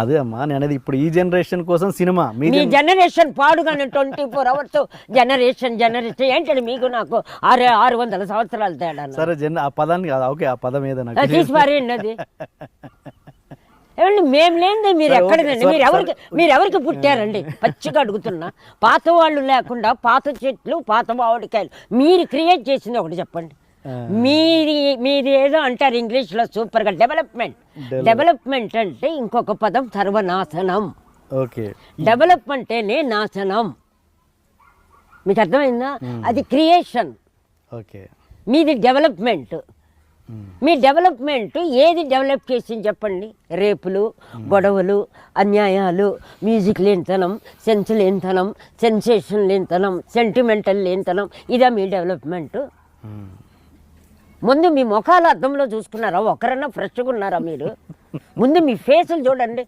అదే అమ్మా నేను అనేది ఇప్పుడు ఈ జనరేషన్ కోసం సినిమా మీ జనరేషన్ పాడుగానే 24 అవర్స్ జనరేషన్ ఏంటండి మీకు నాకు 600 సంవత్సరాలు తేడా సరే ఆ పదాన్ని కాదు ఓకే ఆ పదం ఏదైనా తీసి పారేయండి అది ఏమండి మేము లేనిదే మీరు ఎక్కడదండి మీరు ఎవరికి పుట్టారండి పచ్చిగా అడుగుతున్నా పాత వాళ్ళు లేకుండా పాత చెట్లు పాత మామిడికాయలు మీరు క్రియేట్ చేసింది ఒకటి చెప్పండి మీది ఏదో అంటారు ఇంగ్లీష్లో సూపర్గా డెవలప్మెంట్ అంటే ఇంకొక పదం సర్వనాశనం. ఓకే డెవలప్ అంటేనే నాశనం, మీకు అర్థమైందా? అది క్రియేషన్, ఓకే మీది డెవలప్మెంట్. మీ డెవలప్మెంట్ ఏది డెవలప్ చేసింది చెప్పండి? రేపులు, గొడవలు, అన్యాయాలు, మ్యూజిక్ లేనితనం, సెన్స్ లేనితనం, సెన్సేషన్ లేనితనం, సెంటిమెంటల్ లేనితనం, ఇదా మీ డెవలప్మెంట్? ముందు మీ ముఖాలు అద్దంలో చూసుకున్నారా? ఒకరన్నా ఫ్రెష్గా ఉన్నారా మీరు? ముందు మీ ఫేసులు చూడండి.